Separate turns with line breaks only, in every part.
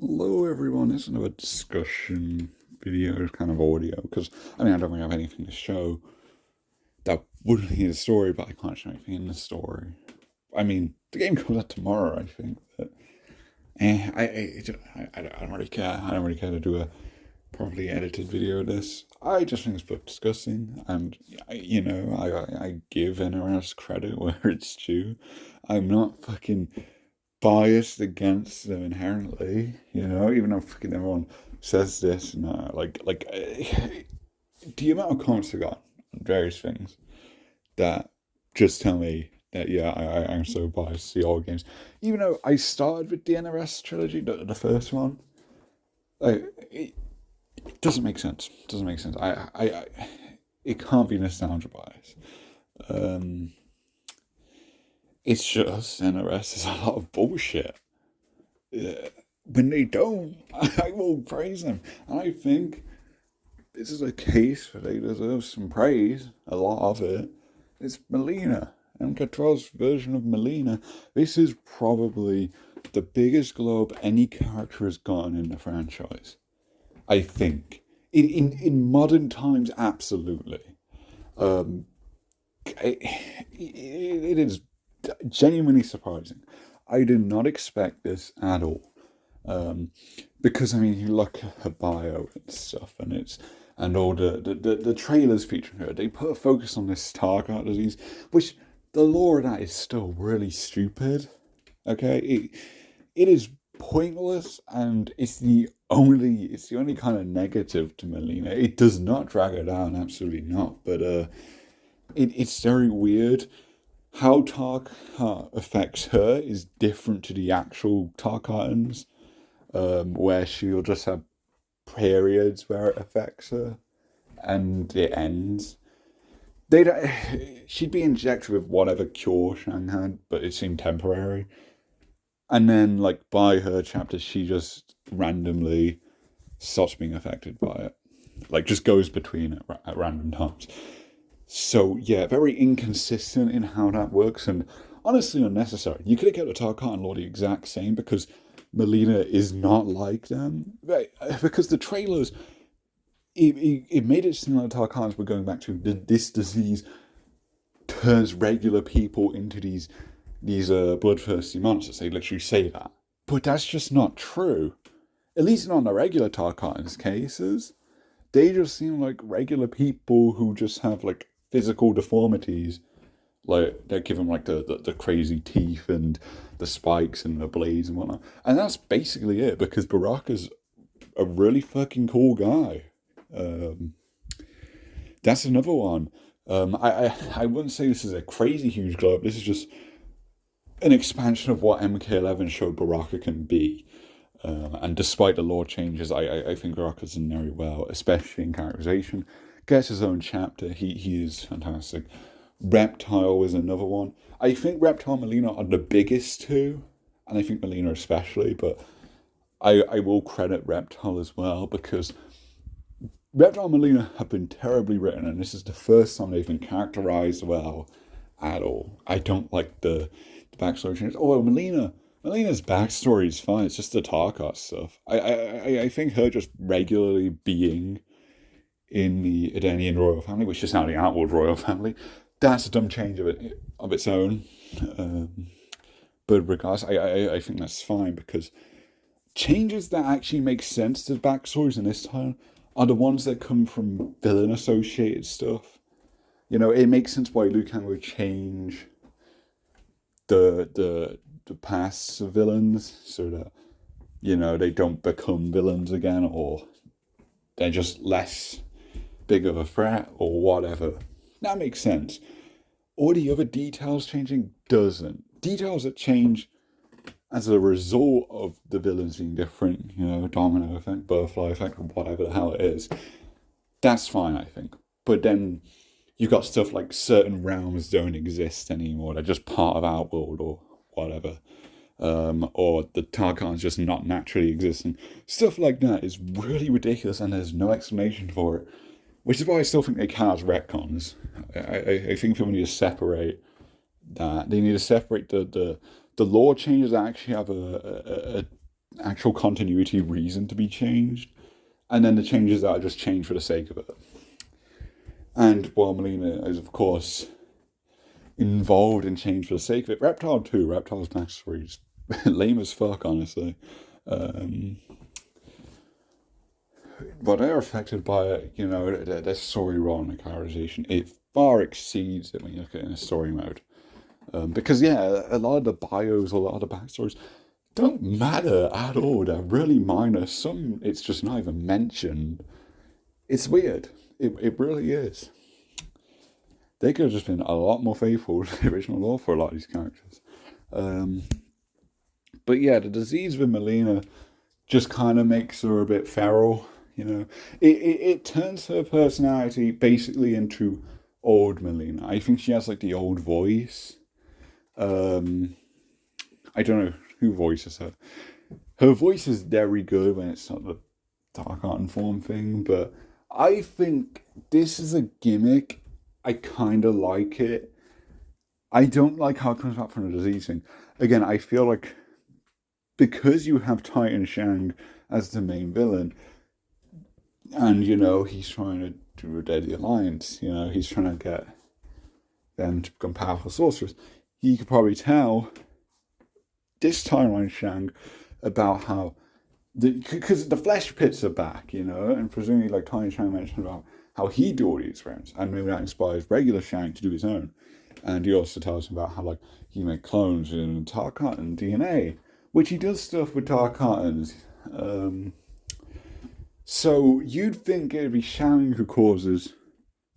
Hello everyone, this is another discussion video kind of audio because I don't really have anything to show that would need a story, but I can't show anything in the story. The game comes out tomorrow, I think, but I don't really care. I don't really care to do a properly edited video of this. I just think it's worth discussing, and I give NRS credit where it's due. I'm not fucking biased against them inherently, even though fucking everyone says this and the amount of comments I got on various things that just tell me that I'm so biased to the old games. Even though I started with the NRS trilogy, the first one, it doesn't make sense. It doesn't make sense. It can't be nostalgia bias. It's just NRS is a lot of bullshit. When they don't, I will praise them. And I think this is a case where they deserve some praise, a lot of it. It's Mileena. MK12's version of Mileena. This is probably the biggest glow up any character has gotten in the franchise. I think. In modern times, absolutely. It is genuinely surprising. I did not expect this at all. Because you look at her bio and stuff, and all the trailers featuring her, they put a focus on this Stargardt disease, which the lore of that is still really stupid. Okay, it is pointless, and it's the only kind of negative to Mileena. It does not drag her down, absolutely not. But it's very weird. How Tarkart affects her is different to the actual Tarkartans, where she'll just have periods where it affects her, and it ends. She'd be injected with whatever cure Shang had, but it seemed temporary. And then, by her chapter, she just randomly stops being affected by it. Just goes between it at random times. So, yeah, very inconsistent in how that works, and honestly unnecessary. You could have kept the Tarkart and Lord the exact same, because Mileena is not like them. Because the trailers, it made it seem like the Tarkarts were going back to this disease turns regular people into these bloodthirsty monsters. They literally say that. But that's just not true. At least not in the regular Tarkartans cases. They just seem like regular people who just have physical deformities. They give them the crazy teeth and the spikes and the blades and whatnot. And that's basically it, because Baraka's a really fucking cool guy. That's another one. I wouldn't say this is a crazy huge glow up. This is just an expansion of what MK11 showed Baraka can be. And despite the lore changes, I think Baraka's done very well, especially in characterization. Gets his own chapter. He is fantastic. Reptile is another one. I think Reptile and Mileena are the biggest two, and I think Mileena especially, but I will credit Reptile as well, because Reptile and Mileena have been terribly written, and this is the first time they've been characterized well at all. I don't like the backstory changes. Mileena's backstory is fine. It's just the Tarkart stuff. I think her just regularly being in the Edenian royal family, which is now the Outworld royal family, that's a dumb change of its own. But regardless, I think that's fine, because changes that actually make sense to the backstories in this time are the ones that come from villain associated stuff. It makes sense why Liu Kang would change the past of villains so that they don't become villains again, or they're just less big of a threat or whatever. That makes sense. All the other details changing doesn't. Details that change as a result of the villains being different, domino effect, butterfly effect, or whatever the hell it is, that's fine, I think. But then you've got stuff like certain realms don't exist anymore. They're just part of Outworld or whatever. Or the Tarkar's just not naturally existing. Stuff like that is really ridiculous, and there's no explanation for it. Which is why I still think they count as retcons. I think people need to separate that. They need to separate the lore changes that actually have actual continuity reason to be changed, and then the changes that are just changed for the sake of it. And while Mileena is, of course, involved in change for the sake of it, Reptile too. Reptile's backstory is lame as fuck, honestly. But they're affected by it, their story role and the characterization. It far exceeds it when you look at it in a story mode. Because, a lot of the bios, a lot of the backstories don't matter at all. They're really minor. Some, it's just not even mentioned. It's weird. It really is. They could have just been a lot more faithful to the original lore for a lot of these characters. But yeah, the disease with Mileena just kind of makes her a bit feral. It turns her personality basically into old Mileena. I think she has like the old voice. I don't know who voices her. Her voice is very good when it's not the dark art and form thing, but I think this is a gimmick. I kind of like it. I don't like how it comes back from the disease thing. Again, I feel like because you have Titan Shang as the main villain, and, he's trying to do a deadly alliance, he's trying to get them to become powerful sorcerers, he could probably tell this timeline Shang about how, because the flesh pits are back, and presumably like Titan Shang mentioned about how he do all the experiments, and maybe that inspires regular Shang to do his own. And he also tells him about how like he made clones in Tarkatan DNA, which he does stuff with Tarkatans. So you'd think it'd be Shang who causes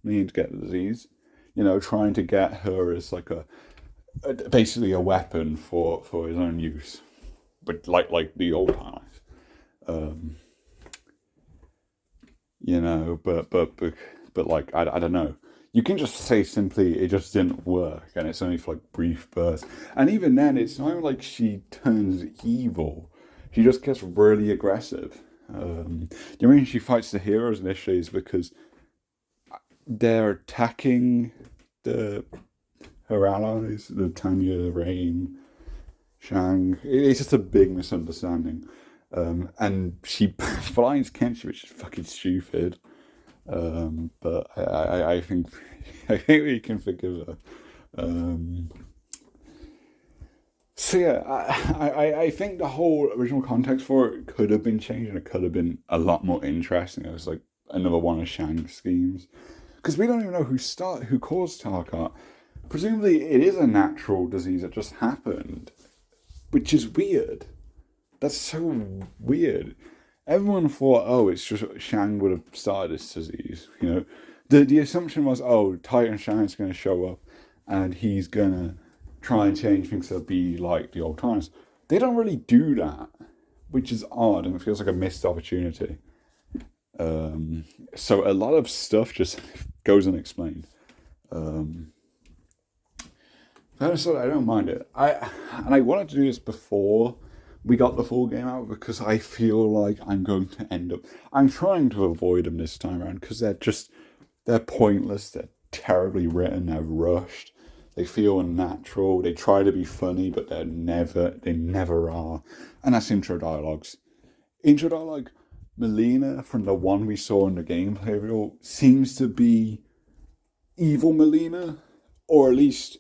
Mileena to get the disease, trying to get her as like basically a weapon for his own use, but like the old times. But like I don't know. You can just say simply it just didn't work, and it's only for like brief bursts. And even then, it's not like she turns evil. She just gets really aggressive. The reason she fights the heroes initially is because they're attacking her allies, the Tanya, Rain, Shang. It's just a big misunderstanding. And she blinds Kenshi, which is fucking stupid. But I think we can forgive her. So yeah, I think the whole original context for it could have been changed, and it could have been a lot more interesting. It was like another one of Shang's schemes, because we don't even know who caused Tarkat. Presumably, it is a natural disease that just happened, which is weird. That's so weird. Everyone thought, oh, it's just Shang would have started this disease. The assumption was, oh, Titan Shang's going to show up, and he's going to try and change things to be like the old times. They don't really do that, which is odd, and it feels like a missed opportunity. So a lot of stuff just goes unexplained. I don't mind it. I wanted to do this before we got the full game out, because I feel like I'm going to end up... I'm trying to avoid them this time around, because they're pointless, they're terribly written, they're rushed, they feel unnatural, they try to be funny, but they never are. And that's intro dialogues. Intro dialogue, Mileena, from the one we saw in the gameplay video, seems to be evil Mileena, or at least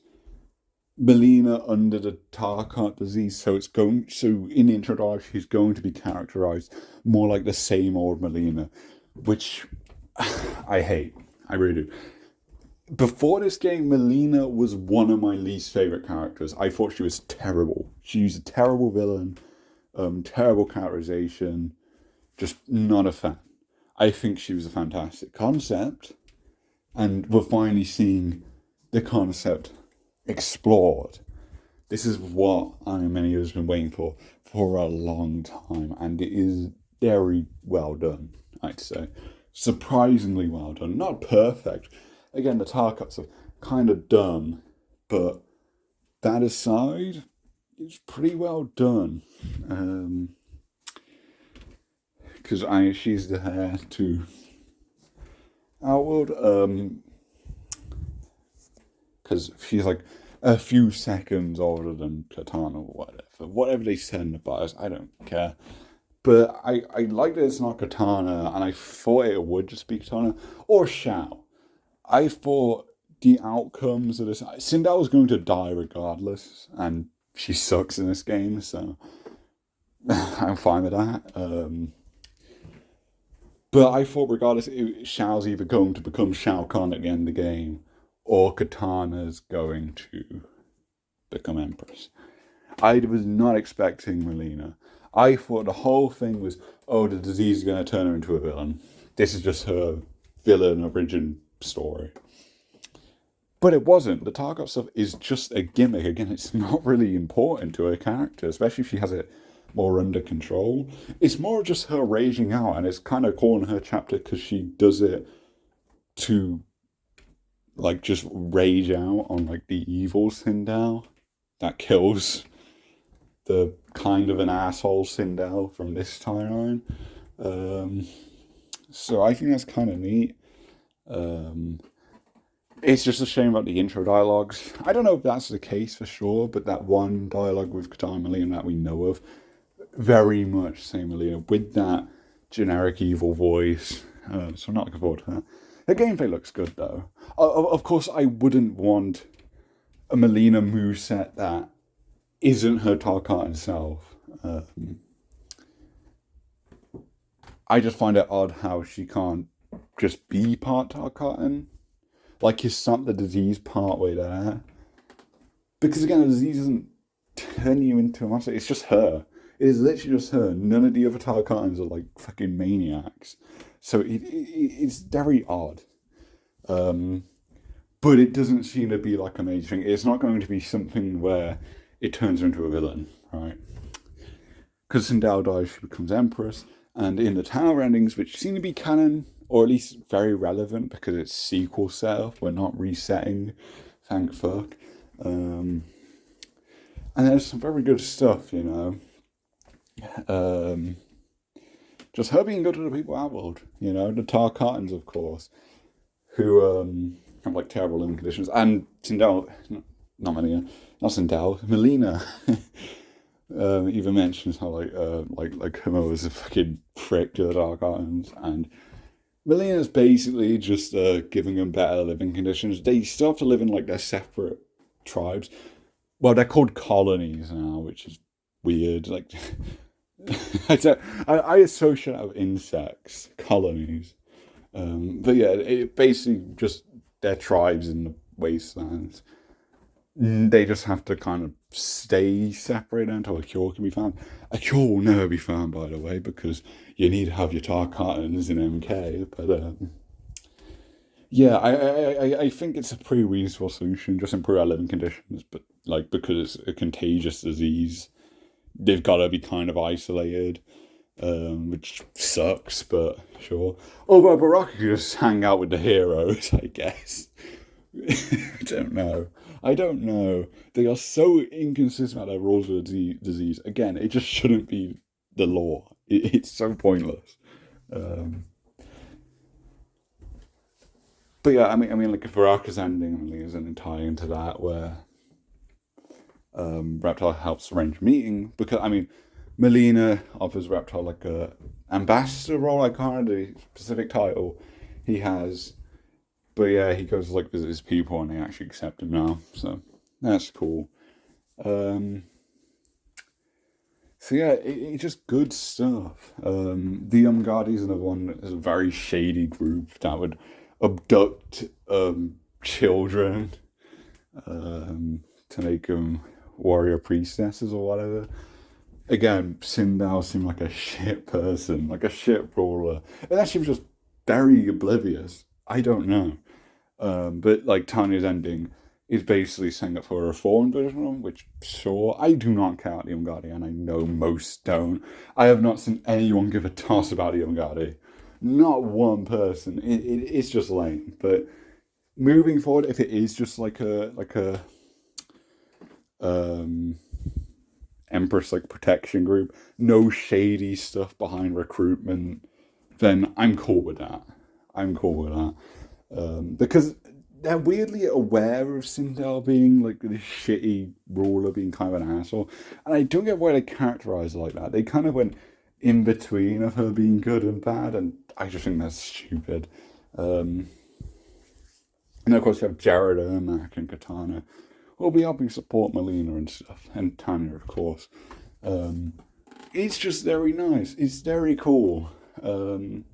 Mileena under the Tarkat disease. So in the intro dialogue, she's going to be characterized more like the same old Mileena, which I hate. I really do. Before this game, Mileena was one of my least favorite characters. I thought she was terrible. She was a terrible villain, terrible characterization, just not a fan. I think she was a fantastic concept, and we're finally seeing the concept explored. This is what many of us have been waiting for a long time, and it is very well done, I'd say. Surprisingly well done. Not perfect. Again, the Tarkats are kind of dumb, but that aside, it's pretty well done. Because she's the heir to Outworld. Because she's like a few seconds older than Katana or whatever. Whatever they said in the bios, I don't care. But I like that it's not Katana, and I thought it would just be Katana or Shao. I thought the outcomes of this. Sindel was going to die regardless, and she sucks in this game, so I'm fine with that. But I thought regardless, Shao's either going to become Shao Kahn at the end of the game, or Katana's going to become Empress. I was not expecting Mileena. I thought the whole thing was, oh, the disease is going to turn her into a villain. This is just her villain origin story. But it wasn't. The Tarkov stuff is just a gimmick. Again, it's not really important to her character, especially if she has it more under control. It's more just her raging out, and it's kind of cool in her chapter because she does it to, like, just rage out on, like, the evil Sindel that kills the kind of an asshole Sindel from this timeline. So I think that's kind of neat. It's just a shame about the intro dialogues. I don't know if that's the case for sure, but that one dialogue with Katana and Mileena that we know of, very much same Mileena, with that generic evil voice. So I'm not looking forward to that. The gameplay looks good though. Of course, I wouldn't want a Mileena moveset that isn't her Tarkatan self. I just find it odd how she can't just be part Tarkatan. Like, is some the disease part way there? Because again, the disease doesn't turn you into a monster. It's just her. It is literally just her. None of the other Tarkatans are like fucking maniacs. So it's very odd. But it doesn't seem to be like a major thing. It's not going to be something where it turns her into a villain, right? Because Sindel dies, she becomes Empress. And in the tower endings, which seem to be canon, or at least very relevant because it's sequel setup, we're not resetting, thank fuck. And there's some very good stuff, you know. Just her being good to the people outworld, you know, the Tarkatans, of course, who have like terrible living conditions, and Sindel, not Mileena, not Sindel, Mileena. Even mentions how like Homo is a fucking prick to the Tarkatans, and Mileena's basically just giving them better living conditions. They still have to live in like their separate tribes. Well, they're called colonies now, which is weird. Like, I associate it with insects, colonies. But yeah, it basically just their tribes in the wastelands. They just have to kind of stay separated until a cure can be found. A cure will never be found, by the way, because you need to have your Tarkatans in MK. But yeah, I think it's a pretty reasonable solution. Just improve our living conditions, but like because it's a contagious disease, they've got to be kind of isolated, which sucks. But sure. Although Baraka could just hang out with the heroes, I guess. I don't know. They are so inconsistent about their rules with the disease. Again, it just shouldn't be the law. It's so pointless. But yeah, I mean, like Baraka's ending is an tie into that where Reptile helps arrange a meeting because Mileena offers Reptile like a ambassador role. I can't remember the specific title he has. But yeah, he goes to like visit his people and they actually accept him now. So that's cool. So yeah, it's just good stuff. The Umgadi is another one that is a very shady group that would abduct children to make them warrior priestesses or whatever. Again, Sindel seemed like a shit person, like a shit ruler. And that she was just very oblivious. I don't know. But like Tanya's ending is basically saying up for a reformed version of him, which sure, I do not count the Umgadi, and I know most don't. I have not seen anyone give a toss about the Umgadi. Not one person. It's just lame. But moving forward, if it is just like a Empress like protection group, no shady stuff behind recruitment, then I'm cool with that. Because they're weirdly aware of Sindel being like this shitty ruler, being kind of an asshole, and I don't get why they characterize her like that. They kind of went in between of her being good and bad, and I just think that's stupid. Um, and of course, you have Jared Ermac and Katana who will be helping support Mileena and stuff, and Tanya, of course. Um, it's just very nice. It's very cool. Um,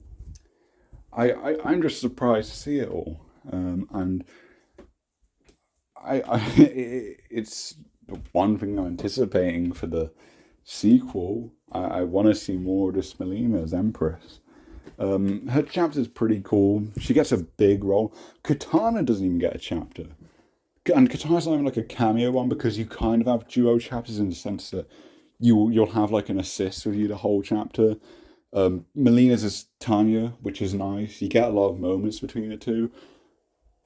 I'm just surprised to see it all. And it's the one thing I'm anticipating for the sequel. I want to see more of this Mileena as Empress. Her chapter's pretty cool. She gets a big role. Katana doesn't even get a chapter. And Katana's not even like a cameo one because you kind of have duo chapters in the sense that you'll have like an assist with you the whole chapter. Melina's is Tanya, which is nice. You get a lot of moments between the two,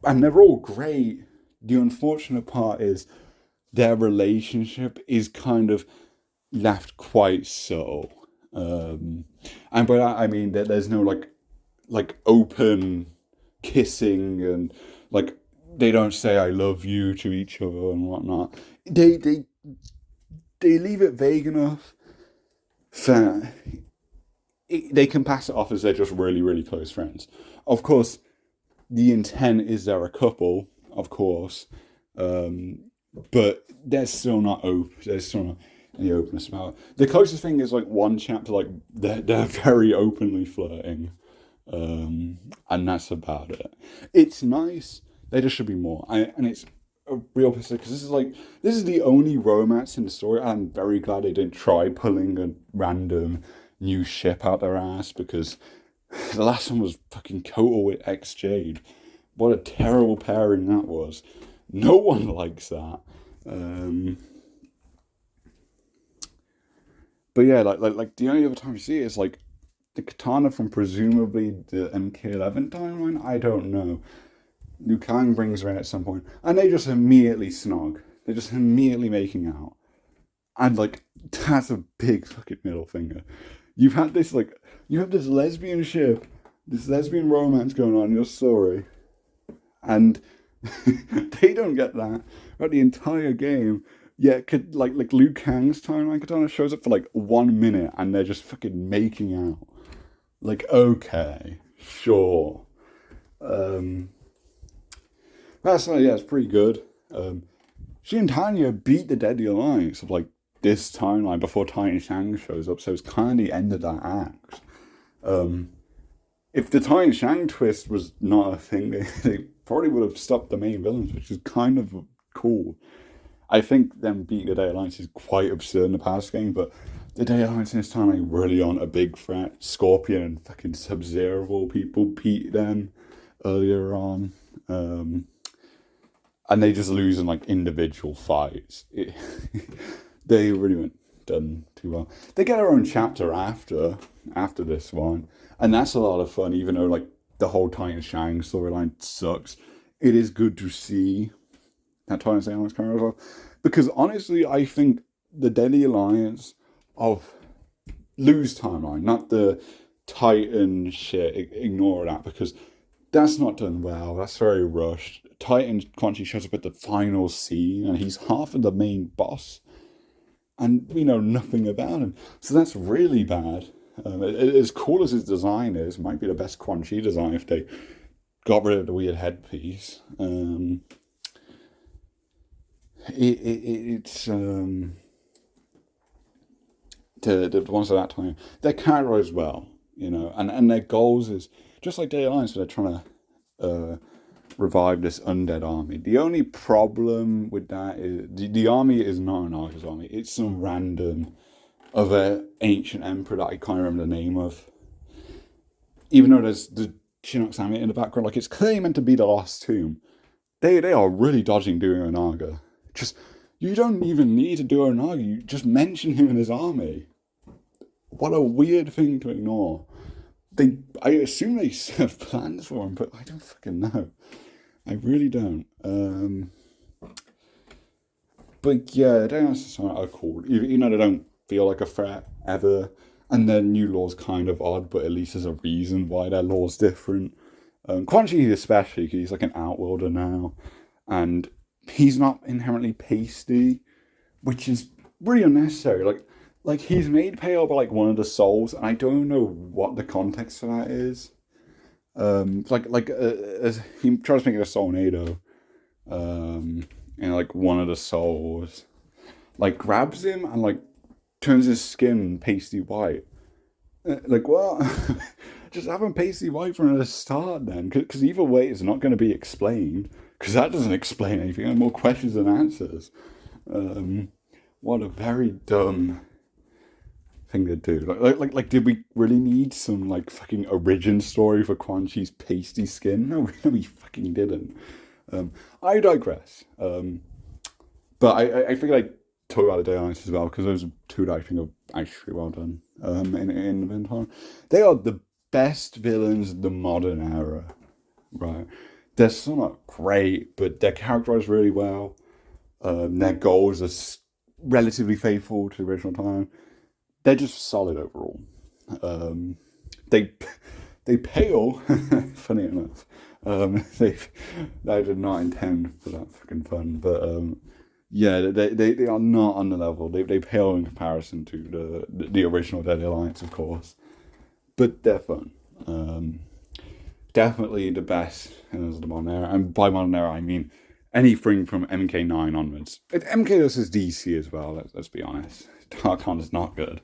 and they're all great. The unfortunate part is their relationship is kind of left quite subtle. And by that I mean that there's no like open kissing and like they don't say "I love you" to each other and whatnot. They leave it vague enough that they can pass it off as they're just really really close friends. Of course, the intent is they're a couple, of course, but they're still not open. There's still not any openness about it. The closest thing is like one chapter, like they're very openly flirting, and that's about it. It's nice. There just should be more, and it's a real piss because this is the only romance in the story. I'm very glad they didn't try pulling a random new ship out their ass because the last one was fucking Kotal with X Jade. What a terrible pairing that was. No one likes that. But yeah, like the only other time you see it is like the Katana from presumably the MK11 timeline. I don't know. Liu Kang brings her in at some point, and they just immediately snog. They're just immediately making out, and like that's a big fucking middle finger. You've had this you have this lesbian ship, this lesbian romance going on in your story, and they don't get that throughout the entire game. Yet, like Liu Kang's timeline Katana shows up for like 1 minute, and they're just fucking making out. Like, okay, sure. That's yeah, it's pretty good. She and Tanya beat the Deadly Alliance of like this timeline before Titan Shang shows up, so it's kind of the end of that act. If the Titan Shang twist was not a thing, they probably would have stopped the main villains, which is kind of cool. I think them beating the Deadly Alliance is quite absurd in the past game, but the Deadly Alliance in this timeline really aren't a big threat. Scorpion and fucking Sub-Zero people beat them earlier on. And they just lose in like individual fights. They really weren't done too well. They get their own chapter after this one, and that's a lot of fun. Even though like the whole Titan Shang storyline sucks, it is good to see that Titan Shang coming over. Because honestly, I think the Deadly Alliance of Lu's timeline, not the Titan shit, ignore that because that's not done well. That's very rushed. Titan Quan Chi shows up at the final scene, and he's half of the main boss, and we know nothing about him. So that's really bad. As cool as his design is, might be the best Quan Chi design if they got rid of the weird headpiece. It's the ones at that time they're characterized well, and their goals is just like Day Alliance, where they're trying to revive this undead army. The only problem with that is the army is not an Argus army. It's some random other ancient emperor that I can't remember the name of. Even though there's the Chinook Summit in the background, like it's clearly meant to be the Lost Tomb. They are really dodging doing an Arga. Just you don't even need to do an Arga. You just mention him in his army. What a weird thing to ignore. I assume they have plans for him, but I don't fucking know. I really don't. But yeah, they are cool. They don't feel like a threat ever. And their new law's kind of odd, but at least there's a reason why their law's different. Quan Chi especially, because he's like an outworlder now, and he's not inherently pasty, which is really unnecessary. Like he's made pale by like one of the souls, and I don't know what the context for that is. As he tries to make it a soulnado, and like one of the souls like grabs him and like turns his skin pasty white. Like what? Just have him pasty white from the start then, because either way it's not going to be explained. Because that doesn't explain anything. And more questions than answers. What a very dumb thing to do. Like, did we really need some like fucking origin story for Quan Chi's pasty skin? No, we fucking didn't. I digress. But I figured I'd talk about the Daylines as well, because those are two that I think are actually well done. In the meantime, they are the best villains of the modern era, right? They're still not great, but they're characterized really well. Their goals are relatively faithful to the original time. They're just solid overall. They pale, funny enough. I did not intend for that fucking fun, but yeah, they are not on the level. They pale in comparison to the original Deadly Alliance, of course, but they're fun. Definitely the best in the modern era, and by modern era I mean anything from MK9 onwards. MK versus DC as well. Let's be honest. Darkon is not good.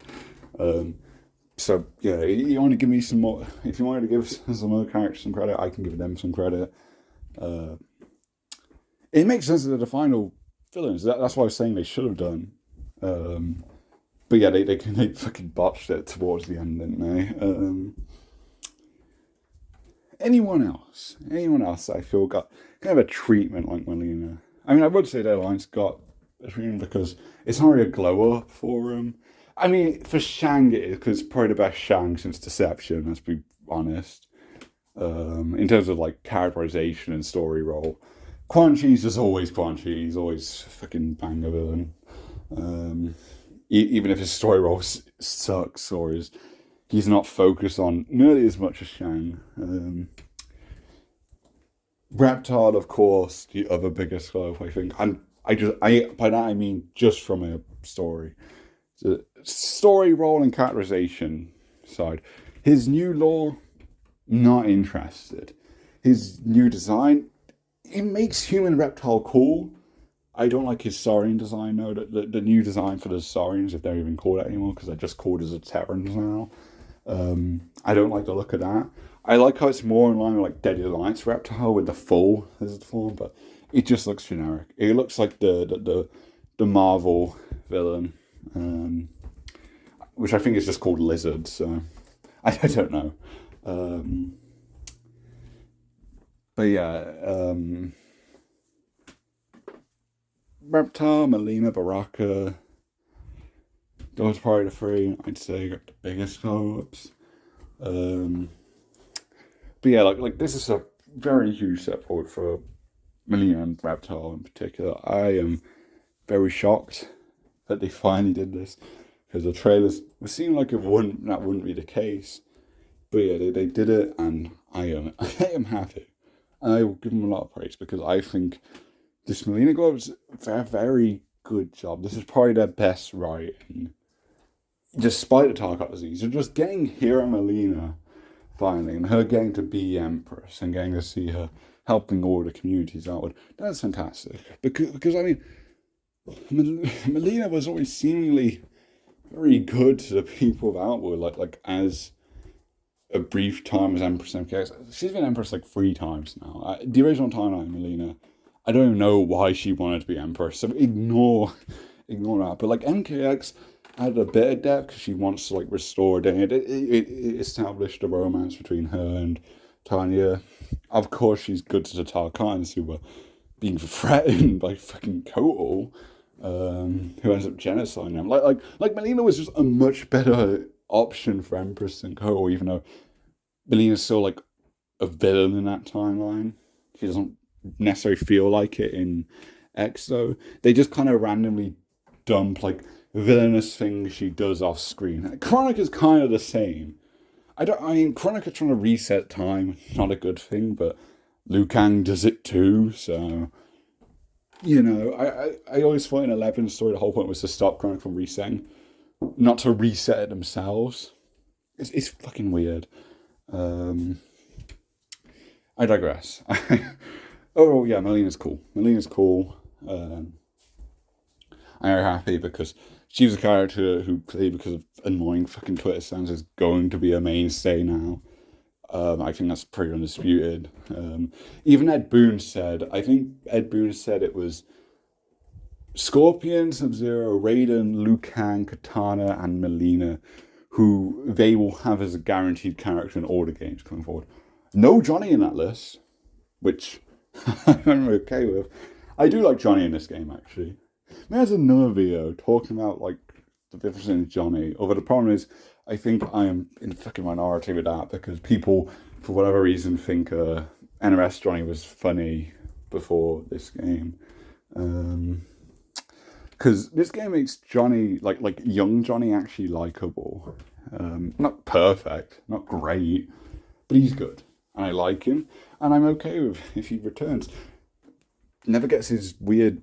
So yeah, you want to give me some more? If you wanted to give some other characters some credit, I can give them some credit. It makes sense that they're the final villains. That's what I was saying they should have done. But yeah, they fucking botched it towards the end, didn't they? Anyone else I feel got kind of a treatment like Mileena. I mean, I would say their lines got a treatment because it's not really a glow up for him. I mean, for Shang it is, because it's probably the best Shang since Deception, let's be honest. In terms of like characterization and story role, Quan Chi's just always Quan Chi. He's always fucking banger villain. Even if his story role sucks or he's not focused on nearly as much as Shang. Reptile, of course, the other biggest glow, I think. And by that I mean just from a story. The story role and characterization side. His new lore, not interested. His new design, it makes human reptile cool. I don't like his Saurian design, though. The new design for the Saurians, if they're even called that anymore, because they're just called as a Terrans now. I don't like the look of that. I like how it's more in line with like Deadly Alliance reptile with the full lizard form, but it just looks generic. It looks like the Marvel villain, which I think is just called Lizard. So I don't know. But yeah, Reptile, Mileena, Baraka. Those are probably the three I'd say got the biggest glow-ups. But yeah, like this is a very huge step forward for Mileena and Reptile in particular. I am very shocked that they finally did this, because the trailers it seemed like that wouldn't be the case. But yeah, they did it, and I am happy. And I will give them a lot of praise, because I think this Mileena glow is a very good job. This is probably their best writing, despite the Tarkat disease. So just getting Hero Mileena finally, and her getting to be Empress, and getting to see her helping all the communities outward, that's fantastic. Because I mean, Mileena was always seemingly very good to the people of Outward, like as a brief time as Empress MKX. She's been Empress like 3 times now. The original timeline, Mileena, I don't even know why she wanted to be Empress, so ignore that. But like MKX added a bit of depth because she wants to like restore it. It established a romance between her and Tanya. Of course, she's good to the Tarkans who were being threatened by fucking Kotal, who ends up genociding them. Like Mileena was just a much better option for Empress than Kotal, even though Mileena's still like a villain in that timeline. She doesn't necessarily feel like it in X though. They just kind of randomly dump like villainous things she does off screen. Chronic is kind of the same. I mean, Chronica trying to reset time, not a good thing, but Liu Kang does it too, so... I always thought in 11's story the whole point was to stop Chronic from resetting, not to reset it themselves. It's fucking weird. I digress. Oh yeah, Mileena's cool. Mileena's cool. I'm very happy because she was a character who, because of annoying fucking Twitter stands, is going to be a mainstay now. I think that's pretty undisputed. Even Ed Boon said, it was Scorpion, Sub-Zero, Raiden, Liu Kang, Katana, and Mileena, who they will have as a guaranteed character in all the games coming forward. No Johnny in that list, which I'm okay with. I do like Johnny in this game, actually. There's another video talking about, like, the difference in Johnny. Although the problem is, I think I am in the fucking minority with that, because people, for whatever reason, think NRS Johnny was funny before this game. Because this game makes Johnny, like young Johnny, actually likable. Not perfect, not great, but he's good. And I like him, and I'm okay with if he returns. Never gets his weird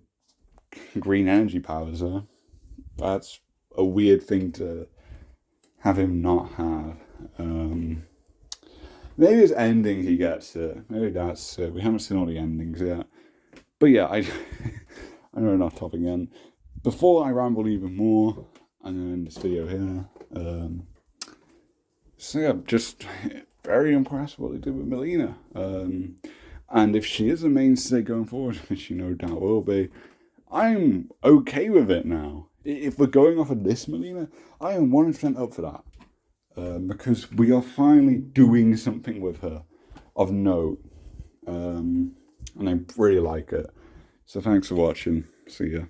green energy powers, though. That's a weird thing to have him not have. Maybe his ending he gets it. Maybe that's it. We haven't seen all the endings yet. But yeah, I know enough topic again. Before I ramble even more, I'm going to end this video here. So yeah, just very impressed with what they did with Mileena. And if she is a mainstay going forward, which she no doubt will be, I'm okay with it now. If we're going off of this Mileena, I am 100% up for that. Because we are finally doing something with her of note. And I really like it. So thanks for watching. See ya.